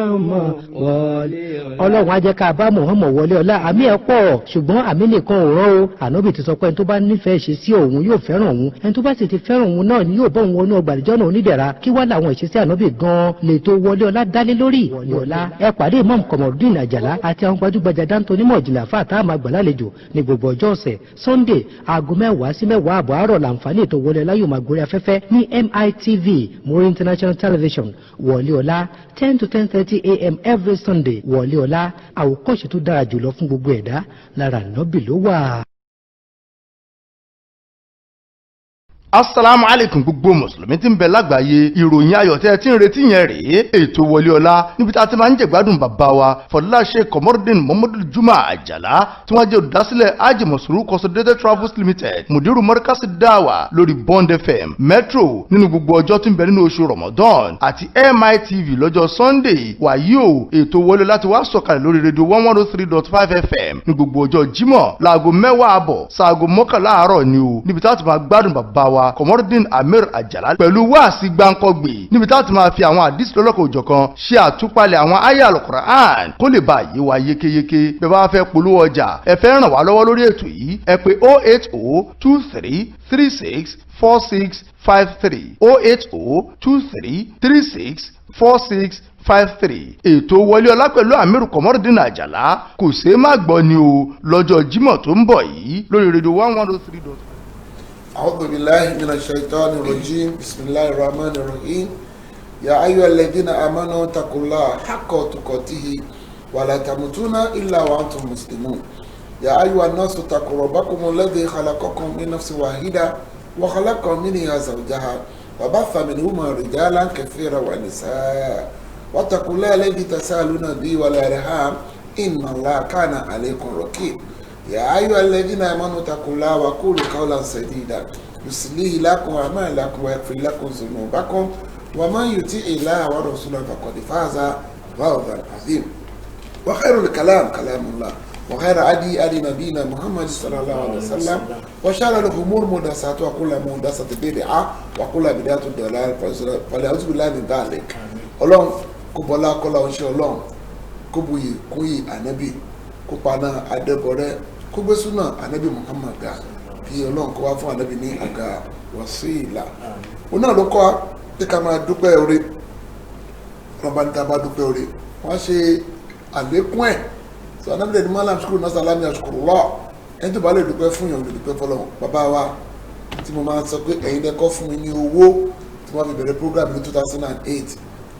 Muhammad wọlé ọlá. Ọlọ́run á jẹ́ ká bá Muhammad wọlé ọlá. Àmì ẹ̀ pọ̀ ṣùgbọ́n àmì nìkan ò rán o. Ànábì ti sọ pé ẹni tó bá nífẹ̀ẹ́ ṣe sí òun yóò fẹ́ràn òun, ẹni tó bá sì ti fẹ́ràn òun náà ni yóò bọ́ òun wọnú ọgbà àdìjọ́ náà onídẹ̀ra. Kí wá làwọn ìṣesí Ànábì gan-an lè tó wọlé ọlá dálé lórí. Wọlé ọlá ẹ pàdé Imam Komorudeen Àjàlá àti àwọn gbajúgbajà dáńtó onímọ̀ ìjìnlẹ̀ àfáà tá a máa gbà lálejò ní gbogbo ọjọ́ ọ̀sẹ̀. Sunday aago 10 sí 10 àbọ̀ àárọ̀ làǹfààní ètò wọlé ọlá yóò máa gorí afẹ́fẹ́ ní MITV Muri International Television. Wọlé ọlá 10 to 10:30 a.m. every Sunday. Wọlé ọlá àwòkọ́ṣe tó dára jùlọ fún gbogbo ẹ̀dá lára Ànábì ló wà. Assalamu alaikum gbogbo mùsùlùmí tí ń bẹ lágbàáyé, ìròyìn ayọ̀ tẹ́ tí ń retí yẹn rèé. Ètò Wọlé Ọlá níbi tá a ti máa ń jẹ̀gbádùn bàbá wa Fọlá Sheikh Komorudeen Muhammadu Juma Àjàlá tí wọ́n jẹ́ olùdásílẹ̀ Hajj Masuru Consolidated Travels Limited, Mudiru Markaz Dawa lórí Bond FM, Metro nínú gbogbo ọjọ́ tí ń bẹ nínú oṣù Ramadan àti MITV lọ́jọ́ Sunday. Wàyí o, ètò Wọlé Ọlá ti wá sọ̀kalẹ̀ lórí rédíò 103.5 FM ní gbogbo ọjọ́ Jímọ̀ láago 10 àbọ̀ sáago 11 àárọ̀ ni o, níbi tá a ti máa gbádùn bàbá wa Komorudeen Amir Àjàlá pẹ̀lú wáàsí gbáǹkọ́gbè níbi tá a ti máa fi àwọn àdìsí lọ́lọ́kọ̀ òjọ̀kan ṣe àtúpalẹ̀ àwọn àyá Al-Qur'an kó lè bá yé wa yékéyéké. Bẹ́ẹ̀ bá fẹ́ polówó ọjà ẹ fẹ́ ràn wá lọ́wọ́ lórí ètò yìí ẹ pè 08023364653 08023364653. Ètò Wọlé Ọlá pẹ̀lú Amir Komorudeen Àjàlá kò ṣeé má gbọ́ ni o lọ́jọ́ Jímọ̀ tó ń bọ̀ yìí lórí rédíò 103. أعوذ بالله من الشيطان الرجيم بسم الله الرحمن الرحيم يا أيها الذين آمنوا اتقوا الله حق تقاته ولا تموتون إلا وأنتم مسلمون يا أيها الناس اتقوا ربكم الذي خلقكم من نفس واحدة وخلق منها زوجها وبث منهما رجالا كثيرا ونساء واتقوا الله الذي تساءلون به والأرحام إن الله كان عليكم رقيبا يا أيها الذين آمنوا اتقوا الله وقولوا قولا سديدا يصلح لكم أعمالكم ويغفر لكم ذنوبكم ومن يطع الله ورسوله فقد فاز فوزا عظيما وخير الكلام كلام الله وخير هدي نبينا محمد صلى الله عليه وسلم وشر الأمور محدثاتها وكل محدثة بدعة وكل بدعة ضلالة فليعوذ بالله من ذلك. Ọlọ́run kó bọlá kọlá ọṣẹ Ọlọ́run kó buyì kúnyì ànábì kó paná adébọrẹ kó gbé súnà ànábì Muhammad ga kí Ọlọ́run kó wá fún ànábì ní àga wàsíìlà. Òun náà ló kọ́ pé ká máa dúpẹ́ oore ọlọ́ba níta bá dúpẹ́ oore wọ́n ṣe àlékún ẹ̀ sọ ànábì lẹ́nu malam skul náà sálámì àṣùkùrùlọ́ ẹni tó bá lè dúpẹ́ fún yàn lè dúpẹ́ fọlọ́run. Bàbá wa tí mo máa ń sọ pé ẹ̀yin lẹ́kọ́ fún mi ní owó tí wọ́n fi bẹ̀rẹ̀ program ní 2008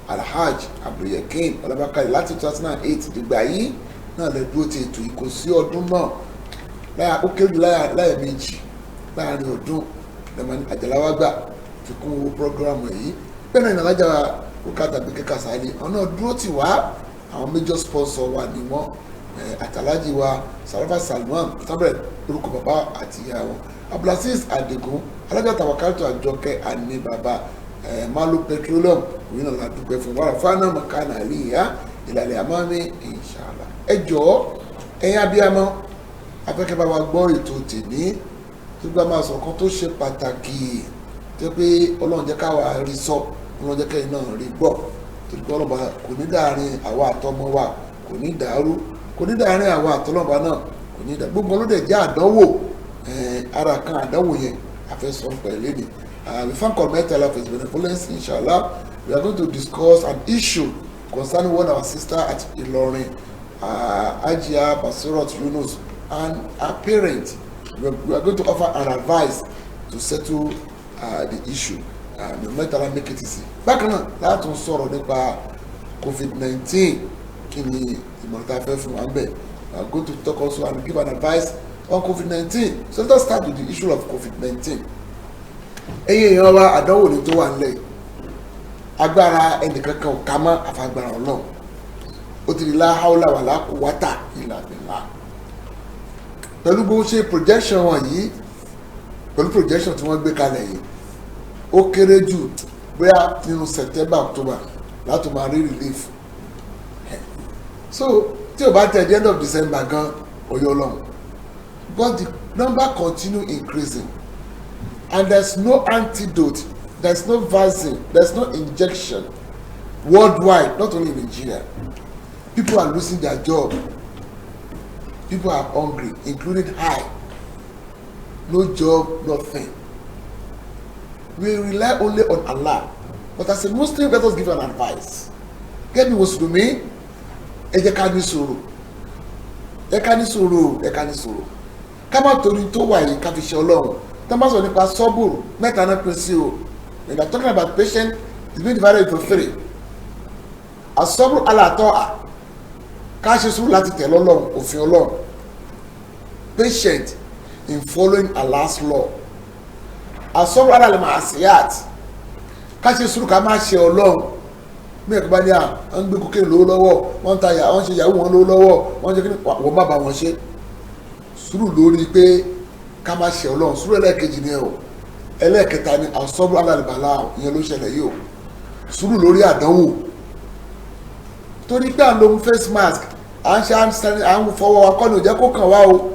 Alhaj Abdulyakin Ọlábàkàrẹ láti 2008 dìgbà yìí náà lè dúró ti ètò ìkó sí ọdún náà láyà ó kéré láyà méjì láàrin ọdún lẹ́mọ̀ ní Àjàláwá gbà fi kún owó prógrámù yìí bẹ́ẹ̀ náà ìnàlájà Rukayat Abike Kasali àwọn náà dúró tì wá àwọn major sponsor wa ni wọ́n àtàlájì wa Sarafa Salman sábẹ̀ orúkọ bàbá àti ìyá wọn Abdulaziz Adigun alájà Tawakkaltu Àjọkẹ́ àní bàbá Malu Petroleum òyìn náà la dúpẹ́ fún wàrà fáná makana àlìyá ìlàlẹ̀ àmọ́mí inshallah. Ẹ jọ̀ọ́ ẹ̀yin abiyamọ afẹ́kẹ́ bá wa gbọ́ ètò tèmi tó gbá máa sọ kan tó ṣe pàtàkì tó pé Ọlọ́run jẹ́ káwa rí sọ Ọlọ́run jẹ́ kẹ́yìn náà rí gbọ́ torí pé Ọlọ́run kò ní dáàrin àwa àtọmọ wa kò ní dàrú kò ní dáàrin àwa àtọlọ́ba náà kò ní dàrú gbogbo ló dẹ̀ jẹ́ àdánwò ara kan àdánwò yẹn àfẹ́sọ̀ pẹ̀lú èdè. We thank Almighty Allah for His benevolence. Inshallah, we are going to discuss an issue concerning one of our sister at Ilorin, Ajia Basirat Yunus, and her parents. We are going to offer an advice to settle the issue. May Almighty Allah make it easy. Bákan náà, láti tún sọ̀rọ̀ nípa COVID-19 kí ni ìmọ̀ràn tá a fẹ́ fún wa ń bẹ̀. We are going to talk also and give an advice on COVID-19. So let's start with the issue of COVID-19. Ẹ̀yin èèyàn wa àdánwò ní tó wà nílẹ̀ agbára ẹnìkankan ò ká mọ́ àfagbára Ọlọ́run ó ti di láháúlà wà lákòwátà ìlànà pẹ̀lú bó ṣe projection wọn yìí pẹ̀lú projection tí wọ́n gbé kalẹ̀ yìí ó kéré jù bóyá nínú September October láti máa rí relief so tí o bá tẹ̀ the end of December gan oyè Ọlọ́run but the number continue increasing. And there's no antidote, there's no vaccine, there's no injection worldwide, not only in Nigeria. People are losing their job. People are hungry, including I. No job, nothing. We rely only on Allah. But as a Muslim, let us give an advice. Get me what's to me. Ẹ jẹ́ ká ní sùúrù. Ẹ ká ní sùúrù. Ẹ ká ní sùúrù. Ká má torí tó wà yìí ká fi ṣe Ọlọ́run. Tá bá sọ nípa sọ́bùrù mẹ́ta náà pín sí o. When we are talking about patient, it's being divided into 3. As-sabru ala ta'a. Ká ṣe sùúrù láti tẹ̀lé Ọlọ́run, òfin Ọlọ́run. Patient in following Allah's law. As-sabru ala al-ma'asiyat. Ká ṣe sùúrù ká má ṣe Ọlọ́run. Mi ẹ̀kọ́ bá ní à ń gbé kókè lówó lọ́wọ́, wọ́n ń ta yà, wọ́n ń ṣe ìyàwó wọn lówó lọ́wọ́, wọ́n ń ṣe kí ni wọ́n bá wọn ṣe. Sùúrù lórí pé ká má ṣe Ọlọ́run. Sùúrù ẹlẹ́ẹ̀kejì ni ẹ o. Ẹlẹ́ẹ̀kẹta ni as-sabru ala al-bala ìyẹn ló ṣẹlẹ̀ yìí o. Sùúrù lórí àdánwò. Torí pé à ń lo face mask, à ń ṣe à ń fọwọ́ wa kọ́ ni ò jẹ́ kó kàn wá o.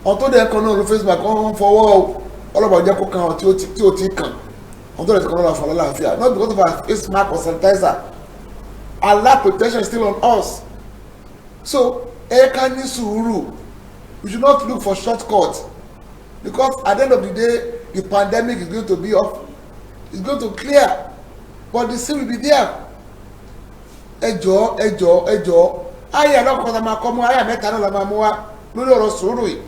Àwọn tó dẹ̀ kan náà lo face mask wọ́n ń fọwọ́ o. Ọlọ́pàá ò jẹ́ kó kàn wọ́n tí ó ti kàn. Àwọn tó dẹ̀ kan náà fọlọ́ láàfíà. Not because of our face mask or sanitizer. Allah protection is still on us. So, ẹ ká ní sùúrù. We should not look for shortcuts. Because at the end of the day, the pandemic is going to be off. It's going to clear. But the sin will be there. Ẹ jọ̀ọ́. Ayé àlọ́kọ̀ọ́ ta máa kọ́ mọ́, ayé mẹ́ta náà la máa mú wa lórí ọ̀rọ̀ sùúrù yìí.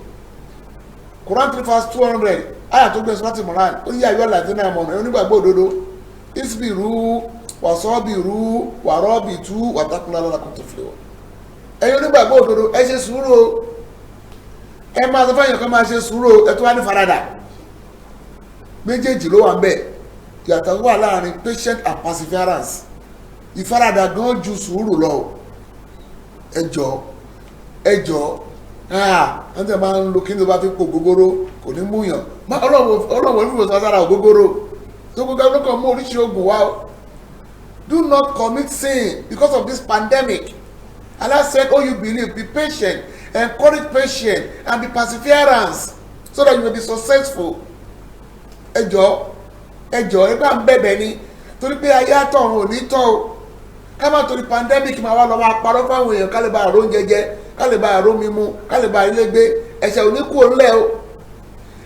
Quran 3 verse 200. Ayé tó gbé sọ́tì Moran. Ó yí ayọ́ làdí náà mọ̀ ọ́nà onígbàgbọ́ òdodo. Isbiru wasabiru warabitu wattaqullah la'allakum tuflihun. Ẹ̀yin onígbàgbọ́ òdodo ẹ ṣe sùúrù o. Ẹ máa sọ fẹ́yìn kan máa ṣe sùúrù o, ẹ tó wá ní faradà. Méjèèjì ló wà ń bẹ̀. Ìyàtọ̀ wà láàrin patient and perseverance. Ìfaradà gan ju sùúrù lọ. Ẹ jọ̀ọ́. Wọ́n tẹ̀ máa ń lo kí ní bá fi pò gógóró kò ní mú yàn. Ọlọ́wọ́ ìfowópamọ́ sára ògógóró. So gbogbo ẹgbẹ́ kan mú oríṣi ogun wá o. Do not commit sin because of this pandemic. Allah said, oh, you believe, be patient, encourage patience, and be perseverance, so that you will be successful. Ẹ jọ̀ọ́, ẹgbẹ́ à ń bẹ̀bẹ̀ ni, torí pé ayé àtọ̀run ò ní tọ́ o. Ká má torí pandemic máa wá lọ́wọ́ àparọ́ fáwọn èèyàn ká lè bá àrò oúnjẹ jẹ, ká lè bá àrò mímu, ká lè bá ilé gbé, ẹ̀ṣẹ̀ ò ní kú òǹlẹ̀ o.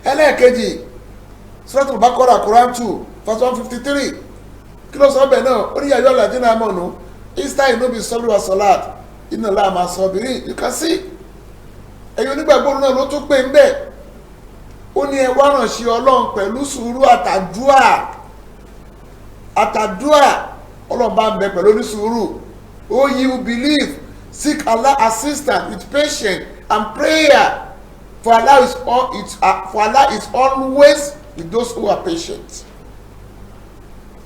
Ẹlẹ́ẹ̀kejì, Suratul Baqarah, Quran 2, verse 153. Kí ló sọ bẹ́ẹ̀ náà? Ó ní yàyọ́ làdínà mọ̀nù. Easter inú bí sọ́lú wa sọ́láàt. Iná láàmà sọ́bìrín. You can see. Ẹ̀yin onígbàgbọ́ náà ló tún pè ń bẹ̀. Ó ní ẹ wá ránṣẹ́ Ọlọ́run pẹ̀lú sùúrù àtàdúà. Ọlọ́run bá ń bẹ pẹ̀lú onísùúrù. Oh, you believe. Seek Allah assistance with patience and prayer. For Allah is always with those who are patient.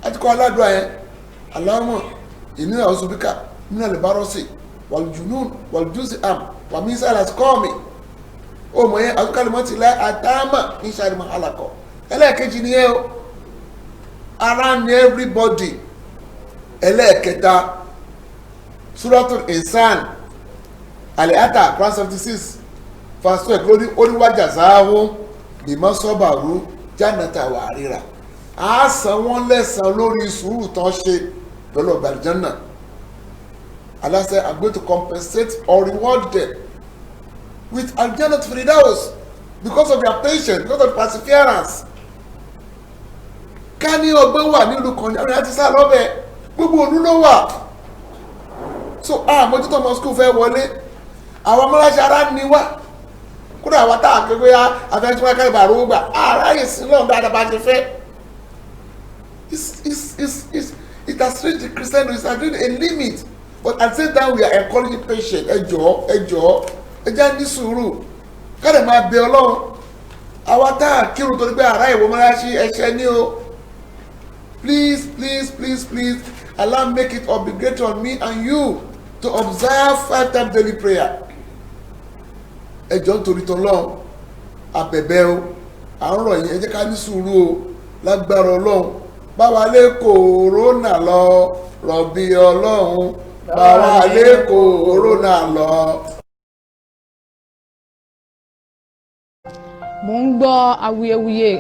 Àti kọ́ aládùá yẹn, Allahumma inni a'udhu bika minal barasi wal junun wal juz'am wa min sharri al-asqami. Ó mọ̀ yẹn àtúkàlẹ̀ mọ́ ti láì àtàmà ní sharri ma khalaqa. Ẹlẹ́ẹ̀kejì ni yẹn o. Around everybody. Ẹlẹ́ẹ̀kẹta, Suratul Insan, Al-Ata, Quran 76, verse 12, lórí oníwájàzáwó bima sabaru jannata wa harira. A san wọ́n lẹ́san lórí sùúrù tán ṣe pẹ̀lú ọgbà àlùjánnà. Allah said, I'm going to compensate or reward them with al-jannat firdaus because of their patience, because of perseverance. Ká ní ọgbẹ́ wà nílùú kan ní àwọn àti sá lọ́bẹ̀ gbogbo òlú ló wà. So mójútó ọmọ skul fẹ́ wọlé àwọn ọmọláṣẹ́ ara ní wá kúrò àwọn táà kékeré afẹ́túnwá kálíbà àrùn gbà aráyè sí lọ́n dáadáa bá ṣe fẹ́. It has reached the Christian, it has reached a limit, but at the same time we are encouraging patience. Ẹ jọ̀ọ́ ẹ jẹ́ ní sùúrù káàdì máa bẹ Ọlọ́run àwa táà kírun torí pé àrá ìwọ mọ́láṣí ẹ̀ṣẹ̀ ní o. Please, Allah make it obligatory on me and you to observe 5 times daily prayer. Ẹ jọ̀ọ́ nítorí t'Ọlọ́run àbẹ̀bẹ̀ o, à ń rọ̀ yín ẹ jẹ́ ká ní sùúrù o lágbára Ọlọ́run. Báwa lé kòrónà lọ, rọ̀bì Ọlọ́run, báwa lé kòrónà lọ. Mo ń gbọ́ awuyewuye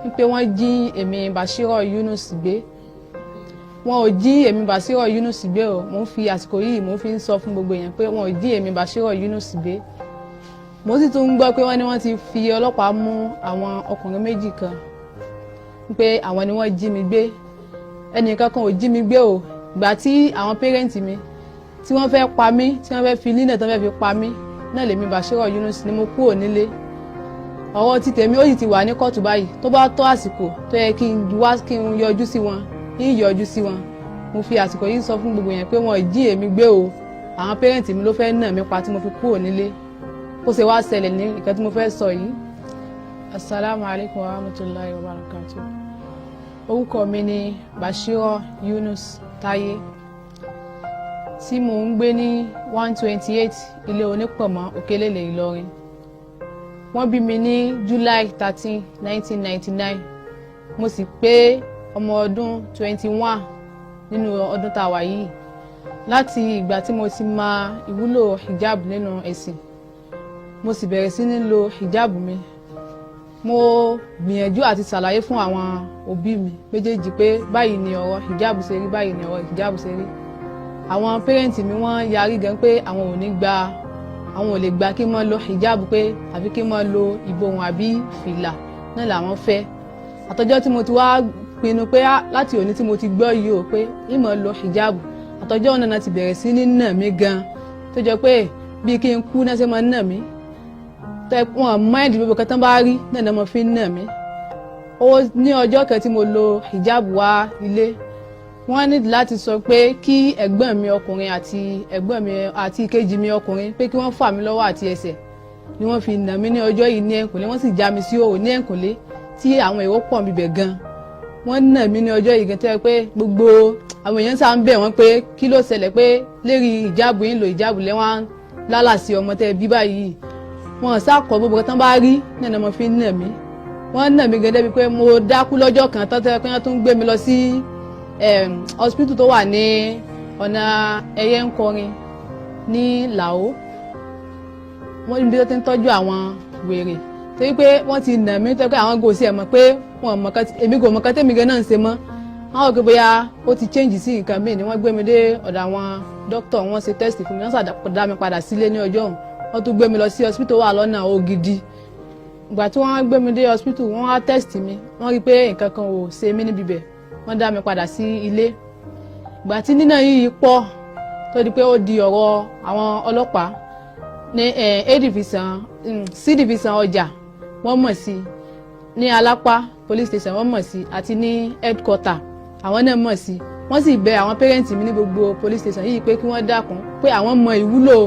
wípé wọ́n jí èmi Bashiro Yunus gbé wọn ò jí èmi Bashiro Yunus gbé o mo ń fi àsìkò yìí mo fi ń sọ fún gbogbo èèyàn pé wọn ò jí èmi Bashiro Yunus gbé mo sì tún ń gbọ́ pé wọ́n ní wọ́n ti fi ọlọ́pàá mú àwọn ọkùnrin méjì kan pé àwọn ni wọ́n jí mi gbé ẹnìkan kan ò jí mi gbé o ìgbà tí àwọn pẹ́rẹ́ǹtì mi tí wọ́n fẹ́ pa mí tí wọ́n fẹ́ fi lílẹ̀ tí wọ́n fẹ́ fi pa mí náà lèmi Bashiro Yunus ni mo kúrò nílé ọwọ́ ti tèmi ó sì ti wà ní kóòtù báyìí tó bá tó àsìkò tó yẹ kí n yọjú sí wọn ń yọjú sí wọn mo fi àsìkò yìí sọ fún gbogbo yẹn pé wọn ò jí èmi gbé o àwọn pẹ́rẹ́ǹtì mi ló fẹ́ nà mí pa tí mo fi kúrò nílé kó ṣe wá ṣẹlẹ̀ ní nǹkan tí mo fẹ́ sọ yìí. Assalamu alaikum wa rahmatullahi wa barakatuh. Orúkọ mi ni Bashiro Yunus Táyé tí mò ń gbé ní 128 ilé onípọ̀mọ́ Òkèlélè Ìlọrin. Wọ́n bí mi ní July 13, 1999. Mo sì pé ọmọ ọdún 21 nínú ọdún tá a wà yìí. Láti ìgbà tí mo ti mọ ìwúlò hijab nínú ẹ̀sìn mo sì bẹ̀rẹ̀ sí ní lo hijab mi mo gbìyànjú àti ṣàlàyé fún àwọn òbí mi méjèèjì pé báyìí ni ọ̀rọ̀ hijab ṣe rí báyìí ni ọ̀rọ̀ hijab ṣe rí àwọn pẹ́rẹ́ǹtì mi wọ́n yarí gan pé àwọn ò lè gba kí n máa lo hijab pé àbí kí n máa lo ìborùn àbí fìlà náà làwọn fẹ́ àtọjọ́ tí mo ti wá pinnu pé láti òní tí mo ti gbọ́ yìí o pé ìmọ̀ lo hijab àtọjọ́ náà ti bẹ̀rẹ̀ sí ní nà mí gan tó jọ pé bí kí n kú náà ṣe máa nà mí wọn máìdì gbogbo kan tán bá rí náà ni mo fi ń nà mí ní ọjọ́ kan tí mo lo hijab wá ilé wọ́n ní láti sọ pé kí ẹ̀gbọ́n mi ọkùnrin àti ìkejì mi ọkùnrin pé kí wọ́n fà mí lọ́wọ́ àti ẹsẹ̀ ni wọ́n fi nà mí ní ọjọ́ yìí ní ẹ̀kúnlé wọ́n sì já mi sí òwò ní ẹ̀kúnlé tí àwọn èrò pọ̀ bíbẹ̀ gan wọ́n nà mí ní ọjọ́ yìí gan tẹ́ pé gbogbo àwọn èèyàn sá ń bẹ̀ wọ́n pé kí ló ṣẹlẹ̀ pé lérí ìjáàbù yín lo ìjáàbù lẹ́wọ̀n lálàsí ọmọ tẹ́ bí báyìí wọn sáàkọ gbogbo kan tán bá rí náà ni mo fi ń nà mí wọ́n nà mí gan débi pé mo dákú lọ́jọ́ kan tán tẹ́ pé wọ́n tún gbé mi lọ sí hospital tó wà ní ọ̀nà ẹyẹ ń kọrin ní Làó wọ́n níbi tó ti ń tọ́jú àwọn wèrè torí pé wọ́n ti nà mí tó pé àwọn gòsì ẹ̀ mọ̀ pé èmi kò mọ̀ kátẹ́mi gan náà ń ṣe mọ́ àwọn òkè bóyá ó ti change sí nǹkan míì ni wọ́n gbé mi dé ọ̀dọ̀ àwọn dókítà wọ́n ṣe test fún mi wọ́n ṣàdá mi padà sílé ní ọjọ́ òun wọ́n tún gbé mi lọ sí hospital wà lọ́nà Ògidì ìgbà tí wọ́n gbé mi dé hospital wọ́n á test mi wọ́n rí i pé nǹkan kan ò ṣe mí níbi bẹ̀ wọ́n dá mi padà sí ilé ìgbà tí nínà yìí pọ̀ tó di pé ó di ọ̀rọ̀ àwọn ọlọ́pàá ní C division ọjà wọ́n mọ̀ sí ní Alápá police station wọ́n mọ̀ sí àti ní headquarter àwọn náà mọ̀ sí wọ́n sì bẹ̀ àwọn parents mi ní gbogbo police station yìí pé kí wọ́n dákun pé àwọn mọ ìwúlò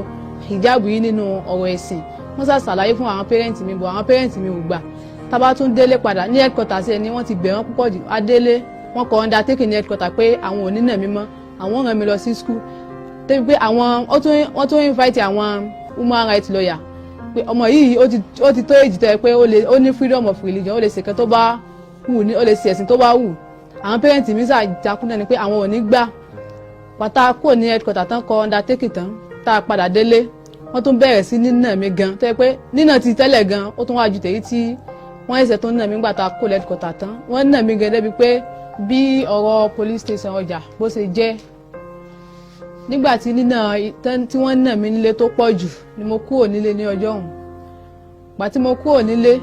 hijabu yìí nínú ọ̀rọ̀ ẹ̀sìn wọ́n sá ṣàlàyé fún àwọn parents mi bọ̀ àwọn parents mi ò gbà tábà tún délé padà ní headquarter sí ẹni wọ́n ti bẹ̀ wọ́n púpọ̀ jù adélé wọ́n kọ undertaking ní headquarter pé àwọn ò ní nà mí mọ́ àwọn ràn mí lọ sí school débi pé wọ́n tún invite àwọn human rights lawyer pé ọmọ yìí ó ti tó èjì tẹ́ pé ó ní freedom of religion ó lè ṣèkan tó bá wù ní ó lè ṣe ẹ̀sìn tó bá wù àwọn parents mi ṣàjákú náà ni pé àwọn ò ní gbà pátá kúrò ní headquarter tán kọ undertaking tán tá a padà délé wọ́n tún bẹ̀rẹ̀ sí nínà mí gan tẹ́ pé nínà ti tẹ́lẹ̀ gan ó tún wá ju tèyí tí wọ́n ẹsẹ̀ tó nà mí gbà tá a kó headquarter tán wọ́n nà mí gan débi pé bí ọ̀rọ̀ police station ọjà bó ṣe jẹ́ nígbà tí tí wọ́n nà mí nílé tó pọ̀ jù ni mo kúrò nílé ní ọjọ́ ọ̀hún gbà tí mo kúrò nílé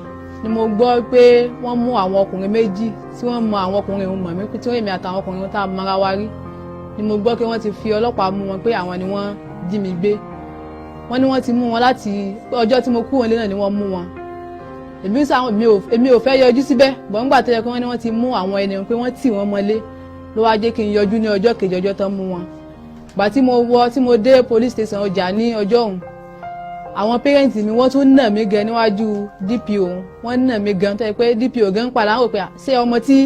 ni mo gbọ́ pé wọ́n mú àwọn ọkùnrin méjì tí wọ́n mọ àwọn ọkùnrin òun mọ̀ mí tí wọ́n èmi àtàwọn ọkùnrin tá a mara wa rí ni mo gbọ́ pé wọ́n ti fi ọlọ́pàá mú wọn pé àwọn ni wọ́n jí mi gbé wọ́n ní wọ́n ti mú wọn láti ọjọ́ tí mo kúrò nílé náà ni wọ́n mú wọn èmi ò fẹ́ yọjú síbẹ̀ bọ̀ ńgbà tó yẹ kí wọ́n ní wọ́n ti mú àwọn ẹni pé wọ́n tì wọ́n mọ́lé ló wá jẹ́ kí n yọjú ní ọjọ́ kejì ọjọ́ tán mú wọn gbà tí mo dé police station ọjà ní ọjọ́ ọ̀hún àwọn parents mi wọ́n tún nà mí gan níwájú DPO wọ́n nà mí gan tó yẹ pé DPO gan padà wò pé ṣé ọmọ tí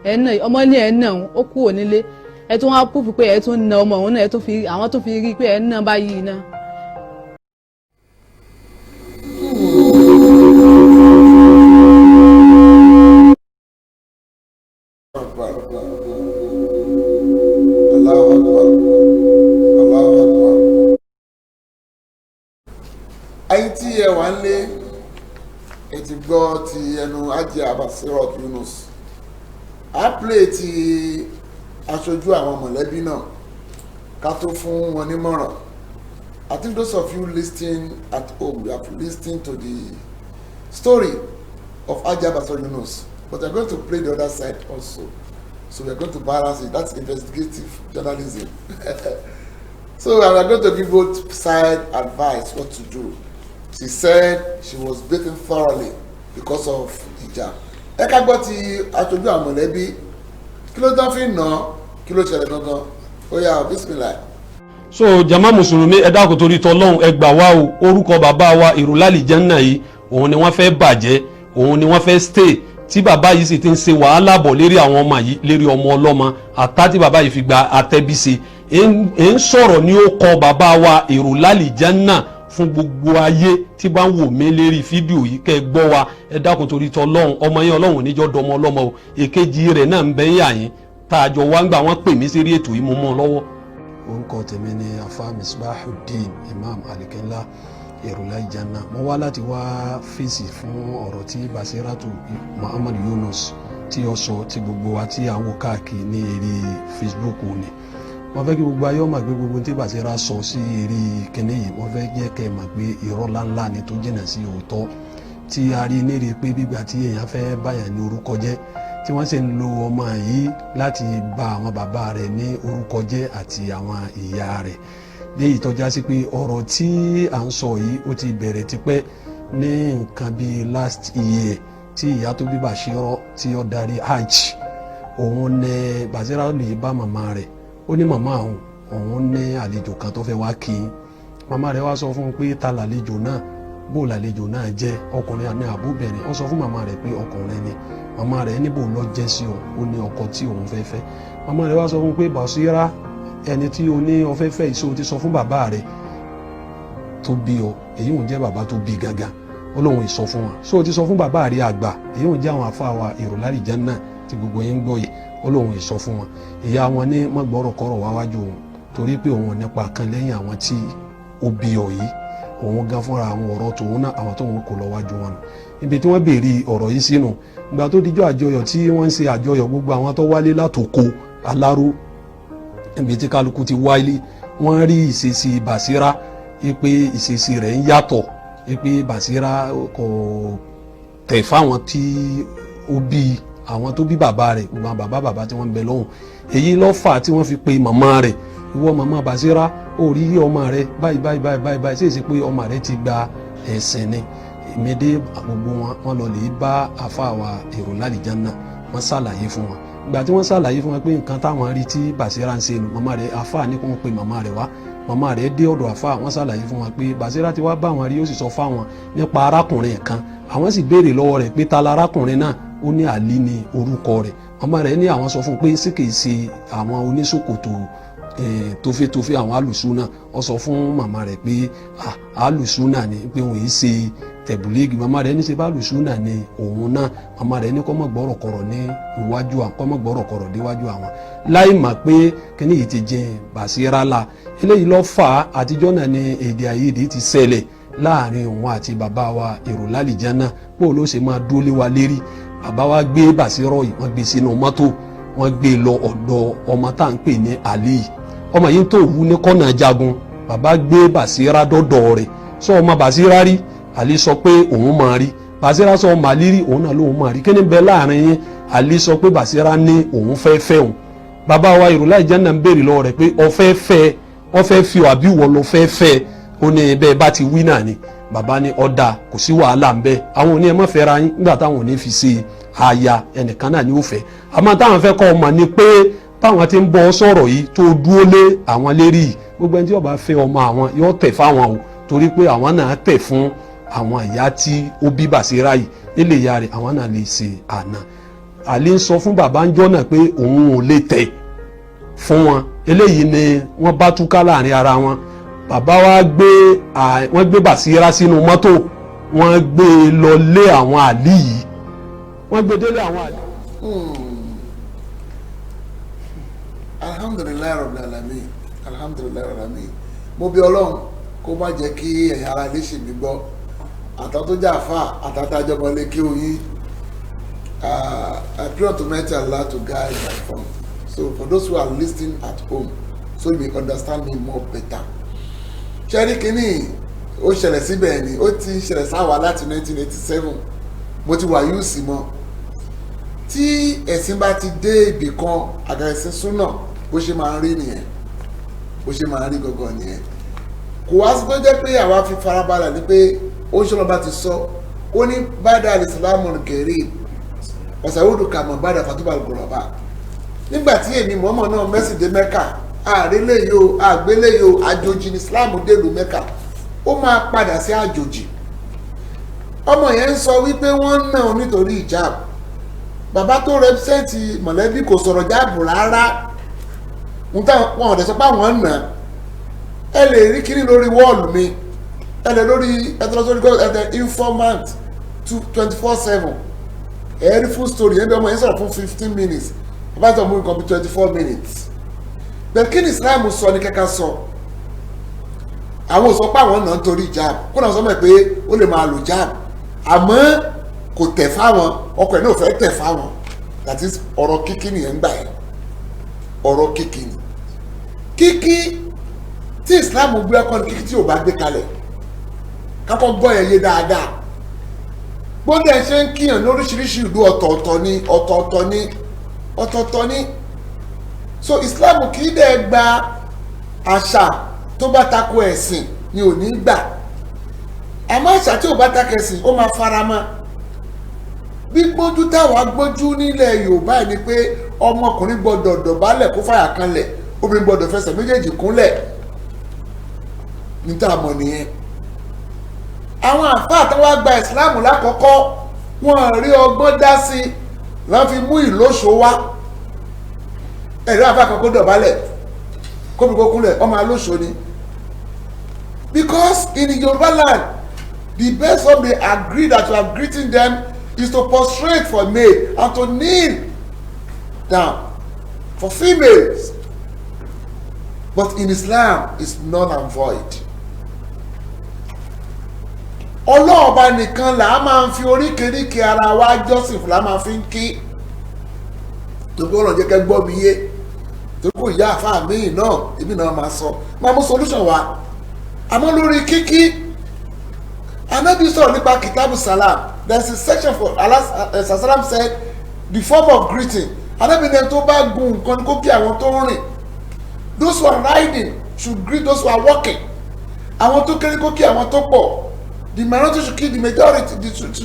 ẹ̀ ń nà ọmọ ní ẹ̀ ń nà ó kúrò nílé ẹ̀ tún wá púpù pé ẹ̀ tún nà ọmọ òun náà àwọn tó fi rí pé ẹ̀ ń nà báyìí náà. ẹ̀yin tí ẹ wà ń lé ẹ ti gbọ́ ti ẹnu Hajiya Bashiro Yunus a play ti aṣojú àwọn mọ̀lẹ́bí náà ká tó fún wọn nímọ̀ràn. I think those of you listening at home, you have listened to the story of Hajiya Basira Yunus, but I'm going to play the other side also. So we're going to balance it. That's investigative journalism. So we are going to give both side advice what to do. She said she was beaten thoroughly because of hijab. Ẹ ká gbọ́ ti aṣojú àwọn mọ̀lẹ́bí, kí ló tán fi ń nà, kí ló ṣẹlẹ̀ gangan? Ó yá bismillah. So jama mùsùlùmí ẹ dákun torí tọlọ́hun ẹ gbà wá o, orúkọ bàbá wa ìrùlálì jẹ́nà yìí òun ni wọ́n fẹ́ bàjẹ́, òun ni wọ́n fẹ́ stay, tí bàbá yìí sì ti ń ṣe wàhálà bọ̀ lérí àwọn ọmọ yìí, lérí ọmọ ọlọ́mọ àtà tí bàbá yìí fi gba àtẹ́bíṣe. ń sọ̀rọ̀ ní ó kọ bàbá wa ìrùlálì jẹ́nà fún gbogbo ayé tí bá ń wò mí lérí fídíò yìí kẹ́ gbọ́ wa ẹ dákun torí tọlọ́hun, ọmọ yẹn ọlọ́hun níjọ́ dọmọ ọlọ́mọ o, èkejì rẹ̀ náà ń bẹ́ yà yín tá a jọ wá ń gbà wọ́n pè mí sí rí ètò yìí mo mọ́ lọ́wọ́. Orúkọ tèmi ni afa Misbahuddin Imam Alikinla Ìrùlálì Janna. Mo wá láti wá fèsì fún ọ̀rọ̀ tí Basiratu Muhammad Yunus tí ó sọ tí gbogbo wa tí à ń wò káàkiri ní eré Facebook ni. Mo fẹ́ kí gbogbo ayé máa gbé gbogbo tí Basira sọ sí eré kíní yìí, mo fẹ́ jẹ́ kẹ́ máa gbé irọ́ ńláńlá ni tó jìnnà sí òótọ́, tí a rí nírè pé gbígbà tí èèyàn fẹ́ báyàn ní orúkọ jẹ́, tí wọ́n sì ń lo ọmọ yìí láti bà àwọn bàbá rẹ̀ ní orúkọ jẹ́ àti àwọn ìyá rẹ̀. Léyìí tó já sí pé ọ̀rọ̀ tí à ń sọ yìí ó ti bẹ̀rẹ̀ tipẹ́ ní nǹkan bíi last year tí ìyá tó bí Basira tí ó darí hajj. Òun ní Basira lè bá màmá rẹ̀, ó ní màmá òun ní àlejò kan tó fẹ́ wá kí i. Màmá rẹ̀ wá sọ fún un pé ta làlejò náà, bó làlejò náà jẹ́, ọkùnrin àmì àbúbẹ̀rẹ̀. Ó sọ fún màmá rẹ̀ pé ọkùnrin ni. Màmá rẹ̀ níbo lọ jẹ́ sí ọ, ó ní ọkọ tí òun fẹ́ fẹ́. Màmá rẹ̀ wá sọ fún pé Basira ẹni tí o ní o fẹ́ fẹ́ ìṣó ti sọ fún bàbá rẹ̀ tó bí ọ, èyí ò jẹ́ bàbá tó bí gangan, ó lóun ìsọ fún wọn. So ti sọ fún bàbá rẹ̀ àgbà, èyí ò jẹ́ àwọn àfáà wa Ìrùlálì Janna tí gbogbo yín gbọ́ yìí, ó lóun ìsọ fún wọn. Ìyá wọn ní mọ́ gbọ́rọ̀kọ́rọ̀ wá wájú òun torí pé òun nípa kan lẹ́yìn àwọn tí ó bí ọ yìí, òun gan fúnra àwọn ọ̀rọ̀ tòun náà àwọn tóun kò lọ wájú wọn. Ibi tí wọ́n béèrè ọ̀rọ̀ yìí sínú ìgbà tó dijọ́ àjọyọ̀ tí wọ́n ń ṣe àjọyọ̀, gbogbo àwọn tó wálé látòkò Aláró, ibi tí kálukú ti wálé, wọ́n rí ìṣesí Basira pé ìṣesí rẹ̀ ń yàtọ̀, pé Basira kò tẹ̀ fáwọn tí ó bí àwọn tó bí bàbá rẹ̀, gbogbo bàbá tí wọ́n ń bẹ lọ́hùn. Èyí ló fà tí wọ́n fi pe màmá rẹ̀, ìwọ màmá Basira ó rí ọmọ rẹ̀ báyìí ṣe é ṣe pé ọmọ rẹ̀ ti gba ẹ̀sìn ni. Ìmẹ̀dé gbogbo wọn lọ lè bá àfáà wa Ìrùlálì Janna, wọ́n ṣàlàyé fún wọn. Ìgbà tí wọ́n ṣàlàyé fún wọn pé nǹkan táwọn rí tí Basira ń ṣe nù, màmá rẹ̀ àfáà ní kó ń pe màmá rẹ̀ wá. Màmá rẹ̀ dé ọ̀dọ̀ àfáà, wọ́n ṣàlàyé fún wọn pé Basira ti wá bá wọn rí, ó sì sọ fáwọn nípa arákùnrin kan. Àwọn sì béèrè lọ́wọ́ rẹ̀ pé ta la arákùnrin náà, ó ní Àlí ni orúkọ rẹ̀. Màmá rẹ̀ ní àwọn sọ fún pé sí kìí ṣe àwọn oníṣòkòtò tófétófé àwọn alùsúnà. Ó sọ fún màmá rẹ̀ pé alùsúnà ni, pé òun yìí ṣe tẹ̀bùlíìgì. Màmá rẹ̀ ní ṣe bá alùsúnà ni òun náà. Màmá rẹ̀ ní kó má gbọ́rọ̀ kọ̀rọ̀ ní iwájú àwọn, kó má gbọ́rọ̀ kọ̀rọ̀ déwájú àwọn, láì mà pé kíní yìí ti jẹ Basira la. Eléyìí ló fà á, àtijọ́ náà ni èdè àìyedè ti ṣẹlẹ̀ láàrin òun àti bàbá wa Ìrùlálì Janna, pé òun ló ṣe máa dúró lé wa lérí. Bàbá wa gbé Basira yìí, wọ́n gbé sínú mọ́tò, wọ́n gbé lọ ọ̀dọ̀ ọmọ tá à ń pè ní Àlí. Ọmọ yìí tó wú ní kọ́nà jagun, bàbá gbé Basira dọ́dọ̀ rẹ̀. Sọ ọmọ Basira rí, Àlí sọ pé òun máa rí. Basira sọ ọmọ Àlí rí, òun náà lóun máa rí. Kí ni bẹ láàrin yín? Àlí sọ pé Basira ní òun fẹ́ fẹ́ òun. Bàbá wa Ìrùlálì Janna ń béèrè lọ́wọ́ rẹ̀ pé ó fẹ́ fi àbí wọ́n lọ fẹ́. Ó ní bẹ́ẹ̀ bá ti wí náà ni. Bàbá ní ọ̀dà, kò sí wàhálà ń bẹ. Àwọn ò ní ẹ má fẹ́ ra yín nígbà táwọn ò ní fi ṣe aya, ẹnìkan náà ni ó fẹ́. Àmọ́ táwọn fẹ́ kọ́ ọmọ ni pé táwọn ti ń bọ́ sọ̀rọ̀ yìí tó dúró lé àwọn lérí yìí, gbogbo ẹni tí ó bá fẹ́ ọmọ àwọn yóò tẹ̀ fáwọn o, torí pé àwọn náà tẹ̀ fún àwọn ìyá tí ó bí Basira yìí nílé ìyá rẹ̀, àwọn náà lè ṣe àná. Àlí ń sọ fún bàbá ń jọ́ náà pé òun ò lè tẹ̀ fún wọn. Eléyìí ni wọ́n bá túká láàrin ara wọn. Bàbá wa wọ́n gbé Basira sínú mọ́tò, wọ́n gbé lọ lé àwọn Àlí yìí, wọ́n gbé délé àwọn Àlí. Alhamdulilayi rabbil alamin, alhamdulilayi rabbil alamin. Mo bí Ọlọ́run kó má jẹ́ kí ẹ̀yin ara ilé ṣì mí gbọ́, àtàwọn tó jà fà àtàtà àjọmọlé kí oyin. I pray to mighty Allah to guide my phone So for those who are listening at home, so you may understand me more better. Ṣẹ́rí kínní ó ṣẹlẹ̀ síbẹ̀ ni ó ti ṣẹlẹ̀ sáwà láti 1987 mo ti wà yóò sí mọ́. Tí ẹ̀sìn bá ti dé ibì kan àgàẹ̀sìn súnà bó ṣe máa ń rí nìyẹn bó ṣe máa ń rí gangan nìyẹn. Kò wá sí pé jẹ́ pé àwa fi farabalẹ̀ ni pé ó ṣọlọ́ bá ti sọ ó ní bàdà alìsìlámù kẹrì ọ̀sàwòdù kàmọ̀ bàdà fàtúbà gòròbà. Nígbà tí èmi mọ́mọ́ náà mẹ́sì dé Mẹ́kà àrélé yìí o àgbélé yìí o àjòjì ní Islam dèlú Mẹ́kà ó máa padà sí àjòjì. Ọmọ yẹn ń sọ wípé wọ́n ń nà ó nítorí ìjáàbù. Bàbá tó rẹpísẹ́ǹtì mọ̀lẹ́bí kò sọ̀rọ̀ jáàbù rárá wọn ò dẹ̀ sọ pé àwọn ń nà. Ẹ lè rí kíní lórí wọ́ọ̀lù mi ẹ lè lórí ẹtọ́lọ́sọ́rí informant 24/7 ẹ rí full story ẹbí ọmọ yẹn sọ̀rọ̀ fún 15 minutes bàbá tó mú nǹkan bí 24 minutes. Bẹ́ẹ̀ kí ni Islam sọ ní kẹ́kẹ́ sọ àwọn ò sọ pé àwọn náà ń torí jab kó náà sọ mọ̀ pé ó lè máa lò jab àmọ́ kò tẹ̀ fáwọn ọkọ̀ ẹ̀ náà fẹ́ tẹ̀ fáwọn that is ọ̀rọ̀ kíkí nìyẹn ń gbà yẹn ọ̀rọ̀ kíkí ni kíkí tí Islam gbé ẹ̀kọ́ ní kíkí tí ò bá gbé kalẹ̀ kákọ́ gbọ́ yẹn yé dáadáa gbọ́dọ̀ ẹ̀ ṣe ń kíyàn lóríṣiríṣi ìlú ọ̀tọ̀ọ̀tọ̀ ni so Islam kì í dẹ̀ gba àṣà tó bá tako ẹ̀sìn ni ò ní gbà àmọ́ àṣà tí ò bá tako ẹ̀sìn ó máa fara mọ́ bí gbójú táwa gbójú nílẹ̀ Yorùbá ni pé ọmọkùnrin gbọ́dọ̀ dọ̀bálẹ̀ kó fàyà kanlẹ̀ obìnrin gbọ́dọ̀ fẹsẹ̀ méjèèjì kúnlẹ̀ ní tá a mọ̀ nìyẹn. Àwọn àfáà tó wá gba ìsìláàmù lákọ̀ọ́kọ́ wọ́n rí ọgbọ́n dá sí wọ́n fi mú ìlóṣó wá ẹ̀rí àfáà kan kó dọ̀bálẹ̀ kó bí kó kúnlẹ̀ ọmọ alóṣó ni because in Yoruba land the best one they agree that you are greeting them is to prostrate for male and to kneel down for females but in Islam it's null and void. Ọlọ́ọ̀ba nìkan là á máa ń fi oríkèéríkèé ara wa jọ́sìn fún la máa fi ń kí tó kó ọ̀nà jẹ́kẹ́ gbọ́ mi yé tó kó ìyá àfáà míì náà èmi náà máa sọ máa mú solution wá àmọ́ lórí kíkí Ànábì sọ̀rọ̀ nípa kìtàbù salam there is a section for Allah salam said the form of greeting Ànábì ní tó bá gun nǹkan ní kó kí àwọn tó ń rìn those who are riding should greet those who are walking àwọn tó kéré kó kí àwọn tó pọ̀. The minority should kill the majority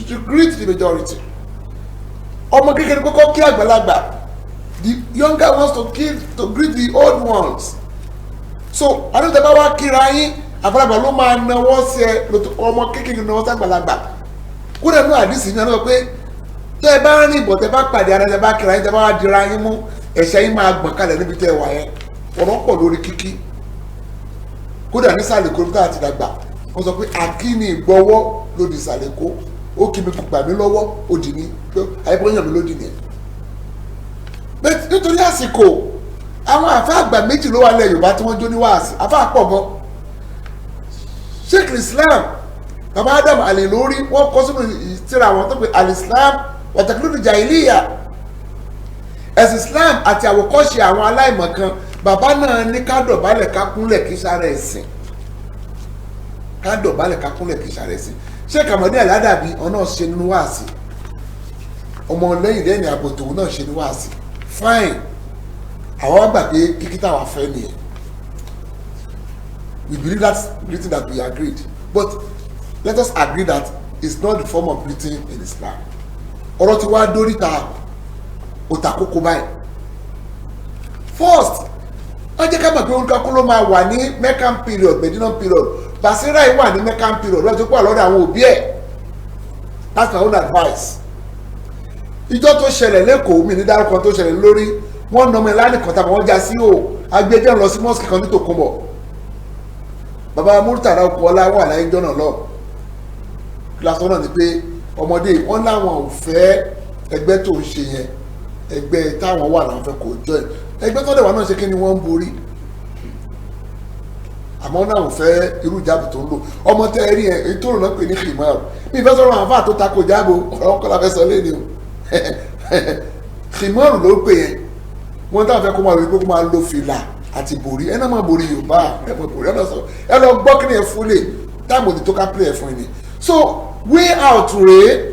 to greet the majority. Ọmọ kékeré kókó kí àgbàlagbà. The younger ones to greet the old ones. So àdúgbò bá wá kíra yín àgbàlagbà ló máa náwó sí ẹ ọmọ kékeré náwó sí àgbàlagbà. Kúrò ní àdìsí ní ọ̀nà pé tẹ́ ẹ bá rìn ìbọ̀ tẹ́ bá pàdé ara tẹ́ bá kíra yín tẹ́ bá wá dira yín mú ẹ̀ṣẹ̀ yín máa gbọ̀n kalẹ̀ níbi tẹ́ ẹ wà yẹn. Ọ̀rọ̀ pọ̀ lórí kíkí. Kódà nísàlẹ̀ kórìtà àti dàgbà. Wọ́n sọ pé akíní ìgbọ́wọ́ lòdì ìsàlẹ̀ kó ó kí mi gbà mí lọ́wọ́ òdì ní pé àìbọ́yàn mi lòdì ní ẹ̀. Nítorí àsìkò àwọn àfáà àgbà méjì ló wà lẹ̀ Yorùbá tí wọ́n jó ní wáàsí àfáà pọ̀ gan. Sheikh Islam baba Adam alẹ́ lórí wọ́n kọ́ sínú ìtìrà àwọn tó pe al-Islam wa taqlid jahiliya ẹ̀sìn Islam àti àwòkọ́ṣe àwọn aláìmọ̀kan bàbá náà ní ká dọ̀bálẹ̀ ká kúnlẹ̀ kí sára ẹ̀sìn ká dọ̀bálẹ̀ ká kúnlẹ̀ kí sàrẹ̀ sí ṣé kàmọ́dé àládàbí ọ̀nà ṣe nínú wáàsí ọmọ lẹ́yìn lẹ́yìn àbò tòun náà ṣe ní wáàsí fine àwọn wá gbà pé kíkí táwa fẹ́ nìyẹn we believe that's greeting that we agreed but let us agree that it's not the form of greeting in Islam ọ̀rọ̀ tí wàá dórí ta òtàkókò báyìí first wọ́n jẹ́ ká mọ̀ pé orúkọ kó ló máa wà ní Meccan period Medina period Basira yìí wà ní Meccan period lọ́jọ́ pọ̀ lọ́dọ̀ àwọn òbí ẹ̀ that's my own advice. Ìjọ tó ṣẹlẹ̀ lẹ́kọ̀ọ́ mi ní dárúkọ tó ṣẹlẹ̀ lórí wọ́n nà ọmọ ẹ̀ lánìí kan tàbí wọ́n já sí o agbẹjẹ́ lọ sí mosque kan ní Tòkunbọ̀ bàbá Murtala Okuola wà láyé jọ́nà lọ kílásán náà ni pé ọmọdé wọn láwọn ò fẹ́ ẹgbẹ́ tó ń ṣe yẹn ẹgbẹ́ táwọn wà láwọn fẹ́ kò jọ ẹ̀ ẹgbẹ́ tó dẹ̀ wà náà ṣe kí ni wọ́n ń borí àmọ́ náà ò fẹ́ irú ìjáàbù tó ń lò ọmọ tẹ́ ẹ rí ẹ èyí tó rò náà pè ní kìmọ́ọ̀rù mi ìfẹ́ sọ̀rọ̀ àwọn àfáà tó takò ìjáàbù ọ̀rọ̀ kọ́lá fẹ́ sọ lé ni o kìmọ́ọ̀rù ló pè yẹn wọ́n táwọn fẹ́ kó máa rí pé kó máa lo fìlà àti borí ẹ náà máa borí Yorùbá ẹ máa borí ẹ lọ gbọ́ kí ni ẹ fún lè táàmù òdì tó ká play ẹ fún ẹni. So way out rèé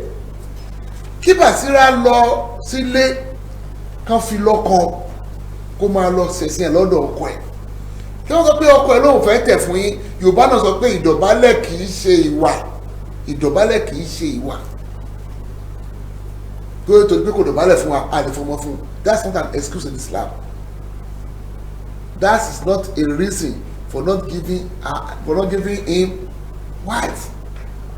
kí Basira lọ sílé kan fi lọ́kàn kó máa lọ ṣẹ̀sìn ẹ̀ lọ́dọ̀ ọkọ ẹ̀ kí wọ́n sọ pé ọkọ ẹ̀ lóun fẹ́ tẹ̀ fún yín Yorùbá náà sọ pé ìdọ̀bálẹ̀ kì í ṣe ìwà ìdọ̀bálẹ̀ kì í ṣe ìwà tó yẹ tó gbé kò dọ̀bálẹ̀ fún wa a lè fọmọ fún that's not an excuse in Islam that is not a reason for not giving him wife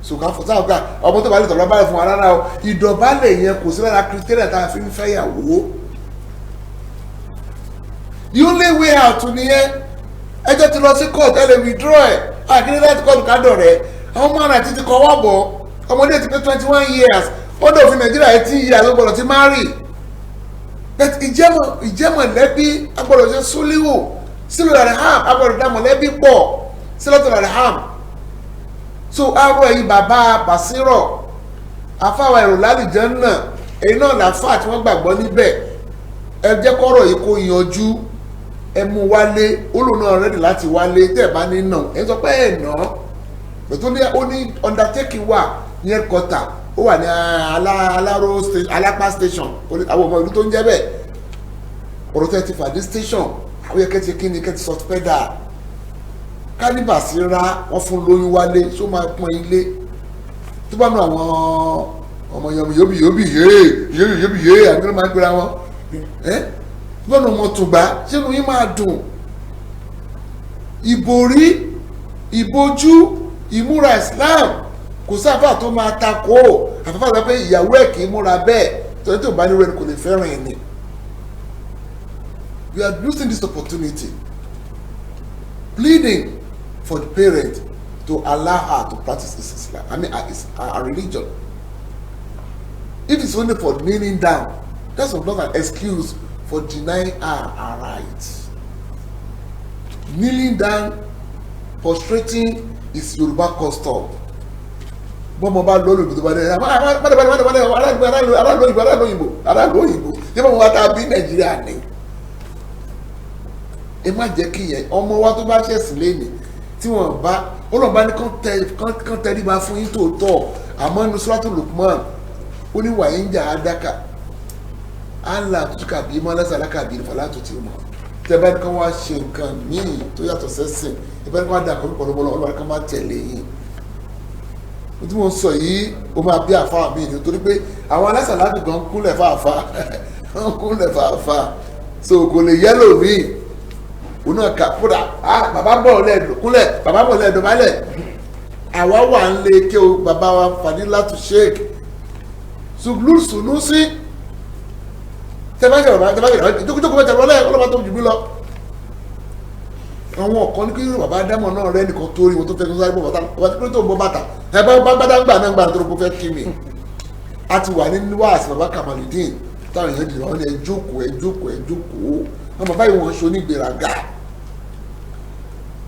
so ká fọ sáà ká ọmọ tó bá lè tọ̀rọ̀ bálẹ̀ fún wa rárá o ìdọ̀bálẹ̀ yẹn kò sí lára criteria tá a fi ń fẹ́ yàwó the only way out nìyẹn ẹjọ́ ti lọ sí court ẹ lè withdraw ẹ̀ àkíní láti court kádọ̀ rẹ̀ àwọn ọmọ àrà títí kọ́ wọ́ bọ̀ ọmọdé ti pé 21 years wọ́n dọ̀ fi Nàìjíríà 18 years ó gbọ́dọ̀ ti marry but ìjẹ́mọ̀lẹ́bí agbọ́dọ̀ ṣe súlíwò sílùú àrẹ̀hàm agbọ́dọ̀ dá mọ̀lẹ́bí pọ̀ sílùú àrẹ̀hàm so arọ ẹ̀yin bàbá Basira afáwa èrò lálìjẹ́ náà èyí náà làáfà tí wọ́n gbàgbọ́ níbẹ̀ ẹ jẹ́ kọ́rọ̀ yìí kó yanjú ẹ mú wálé olùn náà rẹ́dì láti wálé tẹ̀ bá ní nà ẹ sọ pé ẹ̀ nà pẹ̀tù ó ní undertaking wà ní ẹ̀kọ́tà ó wà ní aláró alápá station àwọn ọmọ ìlú tó ń jẹ́ bẹ́ẹ̀ ọ̀rọ̀ tẹ́ ti fàdí station àwọn yẹ kẹ́tì kí ni kẹ́tì sọ pẹ́dà ká ní Basira wọ́n fún lóyún wálé tó máa pọ́n ilé tó bá nu àwọn ọmọ yóbi yé àgbẹ̀rẹ̀ máa ń gbéra wọn lọ́nà ọmọ tùgbà sínú yín máa dùn ìbòrí ìbojú ìmúra Islam kò sáfà tó máa takò àfẹ́fà sọ pé ìyàwó ẹ̀ kì í múra bẹ́ẹ̀ torí tó bá ní rẹ̀ kò lè fẹ́ràn ẹ̀ ni. We are using this opportunity pleading for the parent to allow her to practice Islam, her religion. If it's only for kneeling down, that's not an excuse for denying her rights. Kneeling down, prostrating is Yoruba custom. Bọ́mọ bá lórí ìbò tó bá dé aráàlóyìnbó tí wọ́n wá tá a bí Nàìjíríà ní. Ẹ má jẹ́ kí yẹn ọmọ wa tó bá ṣẹ̀sìn lẹ́nu tí wọ́n bá ọlọ́ba ní kán tẹríba fún yín tòótọ́ àmọ́ ní Suratul Luqman ó ní wàyí ń jà á dákà Allah tó kà bí mọ́ lẹ́sẹ̀ alákàbí ìfọ̀lá tó ti mọ̀ tẹ́bá ní kán wá ṣe nǹkan míì tó yàtọ̀ sẹ́sìn ìbá ní kán wá dà kọ́ pípọ̀ lọ́wọ́ ọlọ́ba kán má tẹ̀lé yín tí mo sọ yìí ó máa bí àfáà mi ni torí pé àwọn alásàlátù gan kúnlẹ̀ fàáfà kúnlẹ̀ fàáfà so kò lè yẹ́lò míì òun náà kà kúrà bàbá bọ̀ lẹ́ẹ̀dọ̀ kúnlẹ̀ bàbá bọ̀ lẹ́ẹ̀dọ̀ bálẹ̀ àwa wà ń lé kí o bàbá wa Fadilatu Sheikh Suglur Sunusi tẹ́fàjẹ̀ ìjókòó mẹ́ta lọ́lẹ́ ọlọ́pàá tó jù mí lọ àwọn ọ̀kan ní kí bàbá dámọ̀ náà rẹ́ nìkan tó rí wọn tó fẹ́ tó sáré bọ̀ bàtà tó ń bọ́ bàtà ẹ bá dáńgbà náà gbà tó rọ́pò fẹ́ kí mi a ti wà ní wáàsí bàbá Kamaludin táwọn èèyàn dìrọ̀ wọn ni ẹ jókòó wọn bàbá yìí wọn ṣo ní ìgbéraga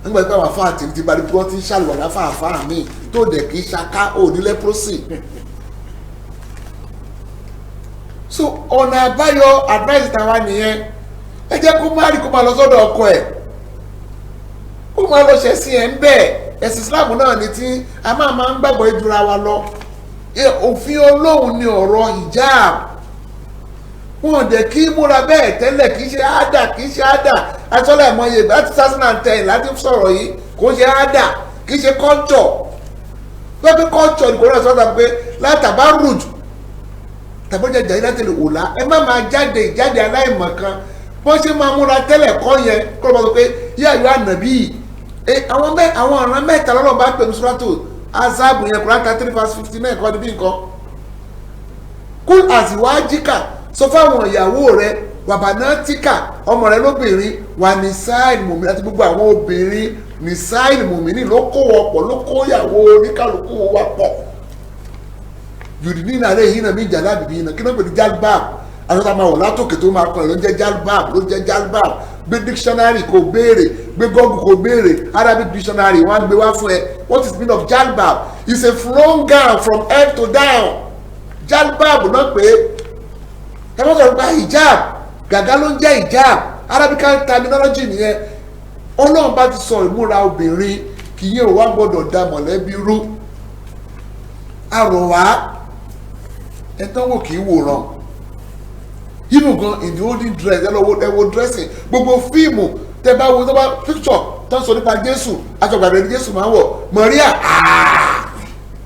nígbà tí àwọn afáà ti bá rí bí wọ́n ti ń ṣàlùwàlá fáàfáà mi tó dẹ̀ kì í ṣaká òní lẹ́pọ́sì. So ọ̀nà àbáyọ advice tàwa nìyẹn ẹ jẹ́ kó má rí kó máa lọ sọ́dọ̀ ọkọ ẹ̀ kó máa lọ ṣẹ̀ sí ẹ̀ ń bẹ̀ ẹ̀sìn Islam náà ni tí a máa ń gbàgbọ́ ìjura wa lọ òfin Ọlọ́run ni ọ̀rọ̀ hijab wọn dẹ̀ kí múra bẹ́ẹ̀ tẹ́lẹ̀ kì í ṣe àdà asọ́lá ìmọ̀ye ìgbà 2010 láti sọ̀rọ̀ yìí kò ṣe àdà kì í ṣe culture lọ́pẹ́ culture ní kò náà sọ́dọ̀ pé látàbá rùjù tàbí ọjà ìjà ìlàtẹ̀lẹ̀ òòlà ẹ má máa jáde ìjáde aláìmọ̀ kan bọ́n ṣe máa múra tẹ́lẹ̀ kọ́ yẹn kọ́ ló bá sọ pé yíyá ìlú ànàbí àwọn ọ̀ràn mẹ́ta lọ́lọ́ bá pẹ̀lú Suratu Ahzab yẹn Quran 3:59 kọ́ níbí nǹkan kul azwajika sọ fáwọn ìyàwó rẹ wàbánátíkà ọmọ rẹ lóbìnrin wà ní sáìlì mùmí àti gbogbo àwọn obìnrin ní sáìlì mùmí ní ló kó wọpọ̀ ló kó ìyàwó oníkàlùkù wa pọ̀ yòdì ní ìnáwó yìí náà mí jà lábìbí yìí náà kí ló ń pè ní jalbab àtúntà máa wọ̀ látòkè tó máa kọ́ ló ń jẹ́ jalbab gbé dictionary kò béèrè gbé Google kò béèrè Arabic dictionary wọ́n á gbé wá fún ẹ what is the meaning of jalbab? It's a flown gown from head to down jalbab náà pé ẹ bá sọ̀rọ̀ gba hijab gàgá ló ń jẹ́ hijab Arabic terminology nìyẹn. Ọlọ́run bá ti sọ ìmúra obìnrin kì í yẹn ò wá gbọ́dọ̀ da mọ̀lẹ́bí rú. Àrò wá ẹ̀tọ́wò kì í wòran. Even gan in the olden dress ẹ wo dressing gbogbo fíìmù tẹ bá wo tó bá picture tó ń sọ nípa Jésù aṣọgbàdé ni Jésù máa ń wọ̀ Maria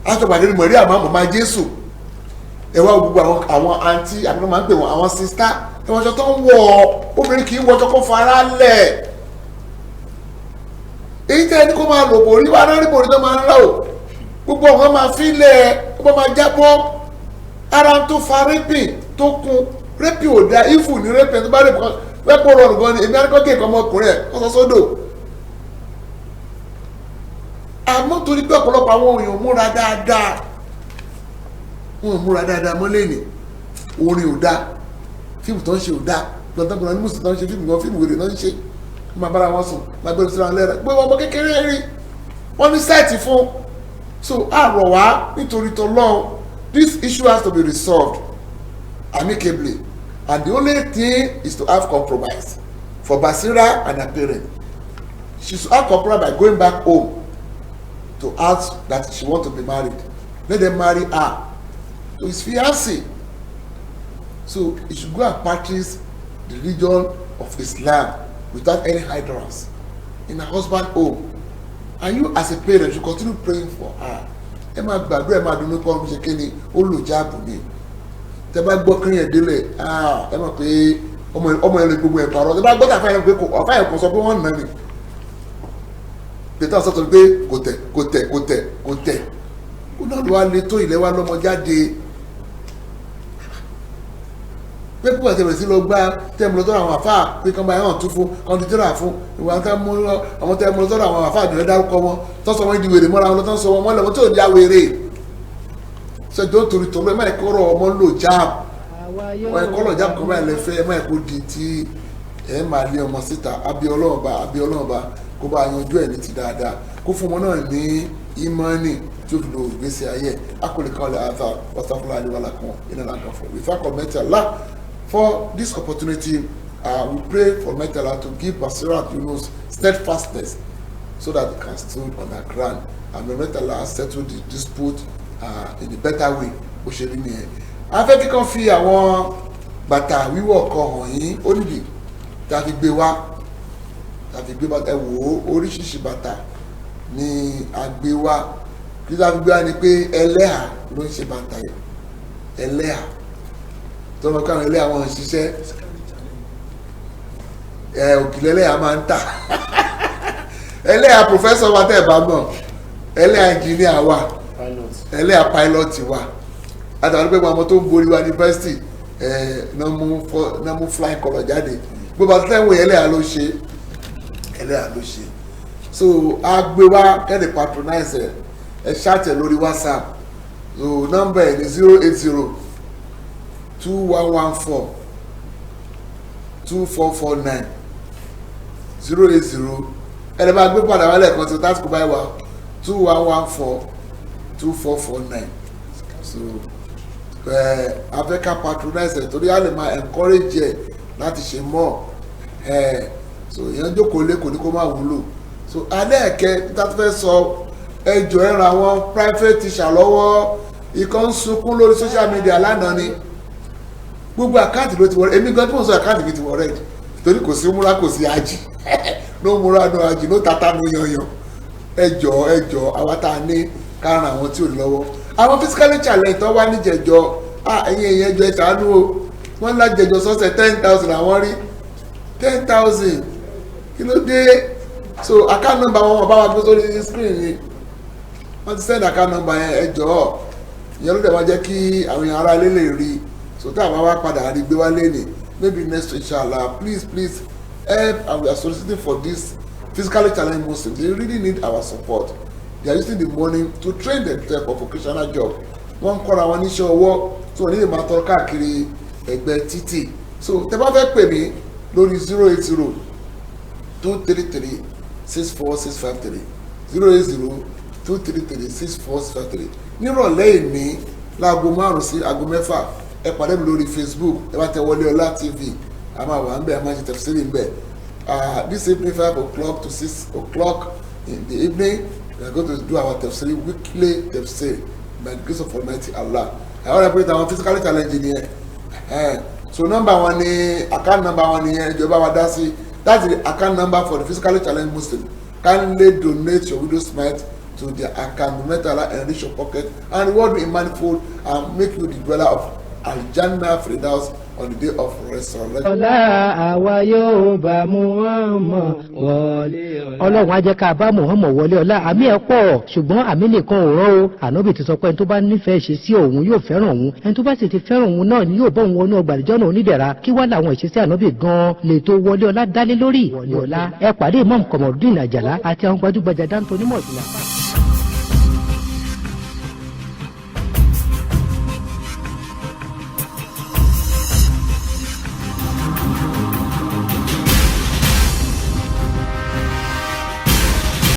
aṣọgbàdé ni Maria máa ń wọ̀ máa Jésù. Ẹ wá gbogbo àwọn àǹtí àbí wọ́n máa ń pè wọ́n àwọn sista ẹ wọ́n aṣọ tó ń wọ̀ obìnrin kì í wọ aṣọ kó fara lẹ̀. Èyí tẹ́ ẹni kó máa lò bò rí wá náà rí bò rí tó máa ń rà o gbogbo àwọn máa fi lẹ̀ ó máa jábọ́ ara tó fa rẹ́pì tó kún rẹ́pì ò da ìfù ní rẹ́pì tó bá rẹ́pì kan rẹ́pì rọrùn gan ni èmi àríkọ́ kéèkọ́ ọmọkùnrin ẹ̀ kọ́ sọ sódò. Àmọ́ torí pé ọ̀pọ̀lọpọ̀ àwọn èèyàn múra dáadáa wọn ò múra dáadáa mọ́ lẹ́nì orin ò da fíìmù tó ń ṣe ò da gbọ̀ntàgbọ̀n ní mùsùlùmí tó ń ṣe fíìmù gan fíìmù wèrè náà ń ṣe máa bára wọn sùn máa gbé síra lẹ́rẹ̀ gbé ọmọ kékeré rí wọ́n ní sẹ́ẹ̀tì fún so àrọ̀ wá nítorí tọ́lọ́run this issue has to be resolved amicably and the only thing is to have compromise for Basira and her parents. She should have compromise by going back home to ask that she want to be married. Let them marry her to his fiancé. So he should go and practice the religion of Islam without any hindrance in her husband's home. And you as a parent should continue praying for her. Ẹ máa gbàdúrà ẹ máa dunu kọ́ ọ́n ṣe kí ni ó lò jáàbù ni. Tẹ bá gbọ́ kí yẹn délẹ̀ ẹ mọ̀ pé ọmọ yẹn lè gbogbo ẹ̀ parọ́. Tẹ bá gbọ́ tàfà yẹn pé ọ̀fà yẹn kò sọ pé wọ́n nà ni. Pété ọ̀sán tó ní pé kò tẹ̀. Ó náà ló wá lé tó ilẹ̀ wa lọ́mọ jáde. Pé púpọ̀ tẹ̀lé sí lọ gbá tẹ̀mú lọ́tọ́ àwọn àfáà pé kán bá yẹn tún fún kọ́ndítírà fún ìwà tẹ̀mú lọ́tọ́ àwọn àfáà àdúrà dárúkọ wọn tó sọ wọn di wèrè mọ́ra wọn tó sọ wọn mọ́lẹ̀ wọn tó di awèrè. Ṣèjọ́ torí tòun ẹ má ẹ̀kọ́ rọ ọmọ lò jáàbù wọn ẹ̀kọ́ lọ jáàbù kan báyìí lẹ́fẹ́ ẹ má ẹ̀kọ́ di tí ẹ máa lé ọmọ síta àbí Ọlọ́run bá kó bá yanjú ẹ̀ ní ti dáadáa kó fún wọn náà ní ìmánì tí ó fi lo ìgbésí ayé akọ̀lẹ̀ kan lè àtà ọ̀sánfúnlá àdéwálà kan iná làǹkà fún ìfàkọ̀ mẹ́tàlá. For this opportunity, we pray for Metala to give Basirat Yunus steadfastness so that he can stand on her ground. And when Metala has settled the dispute in a better way, ó ṣe rí nìyẹn. A fẹ́ kíkan fi àwọn bàtà wíwọ̀ kan hàn yín ó níbi tàbí gbé bàtà wò ó oríṣiríṣi bàtà ni a gbé wá. Kí ló fi gbé wá ni pé ẹlẹ́hà ló ń ṣe bàtà yìí ẹlẹ́hà. Tọ́mọ káwọn ilé àwọn òṣìṣẹ́ òkìlẹ̀ ẹlẹ́yà máa ń tà ẹlẹ́yà professor wa tẹ̀ bá mọ̀ ẹlẹ́yà engineer wa ẹlẹ́yà pilot wa àtàwọn pé ọmọ tó ń borí wa university náà mú flying colour jáde gbogbo àti tẹ́wọ̀n ẹlẹ́yà ló ṣe so a gbé wa kẹ́lẹ̀ patronize ẹ ṣáàtẹ̀ lórí WhatsApp so number ẹ̀ ní 080-2114-2449 080 ẹ̀rẹ́ bá gbé padà wálẹ̀ kan tí ó tásìkò báyìí wá 2114-2449 so Africa patronize torí a lè máa encourage ẹ̀ láti ṣe mọ́ so èèyàn jókòó lé kò ní kó má wúlò so alẹ́ ẹ̀kẹ́ níta tó fẹ́ sọ ẹjọ́ ẹ̀rọ àwọn private teacher lọ́wọ́ ikọ̀ ń sunkún lórí social media lánàá ni gbogbo àkáǹtì ló ti wọ èmi gan tí mo sọ àkáǹtì mi ti wọ rẹ́ẹ̀dì torí kò sí múra kò sí ají ló múra ló ají ló tata ló yanyan ẹjọ́ àwa tá a ní káràn àwọn tí ò lọ́wọ́ àwọn physically challenge tó wá níjẹ̀jọ́ ẹ̀yìn èèyàn ẹjọ́ ìṣàánú o wọ́n lájẹjọ́ sọ́sẹ̀ 10,000 àwọn rí 10,000 kí ló dé so account number wọn bá wa gbé sórí screen ni wọ́n ti send account number yẹn ẹjọ́ ìyẹn ló dẹ̀ wá jẹ́ kí àwọn èèyàn ará ilé lè rí so tí àwọn wá padà rí gbé wá lẹ́nìí maybe next inshallah please help and we are soliciting for this physically challenged Muslims they really need our support they are using the money to train themselves for vocational job wọ́n ń kọ́ra wọn níṣẹ́ ọwọ́ tí wọ́n ní lè máa tọrọ káàkiri ẹgbẹ́ títì so tẹ́ bá fẹ́ pè mí lórí 080-233-64653 080-233-64653 nírọ̀lẹ́ ìní láago 5 sí aago 6 ẹ pàdé mi lórí Facebook ẹ bá tẹ Wọlé Ọlá TV a máa wà ń bẹ̀ a máa ṣe tafsiri ń bẹ̀. This evening 5 o'clock to 6 o'clock in the evening we are going to do our tafsiri, weekly tafsiri by the grace of Almighty Allah. I want to put our physically challenged in here. So number one ni account number one ni ìjọba wa dá sí. That's the account number for the physically challenged Muslim. Kindly donate your widow's mite to their account, no matter Allah enrich your pocket and reward you in manifold and make you the dweller of Al-Jannah Firdaus on the day of resurrection. ọlá àwa yóò bá Muhammad wọlé ọlá. ọlọ́run á jẹ́ ká bá Muhammad wọlé ọlá. àmì ẹ̀ pọ̀ ṣùgbọ́n àmì nìkan ò rán o. ànábì ti sọ pé ẹni tó bá nífẹ̀ẹ́ ṣe sí òun yóò fẹ́ràn òun, ẹni tó bá sì ti fẹ́ràn òun náà ni yóò bọ́ òun wọnú ọgbà àdìjọ́ náà onídẹ̀ra. kí wá làwọn ìṣesí ànábì gan-an lè tó wọlé ọlá dálé lórí. wọlé ọlá ẹ pàdé Imam Komorudeen Ajala àti àwọn gbajúgbajà dáńtó onímọ̀ ìsìlẹ̀.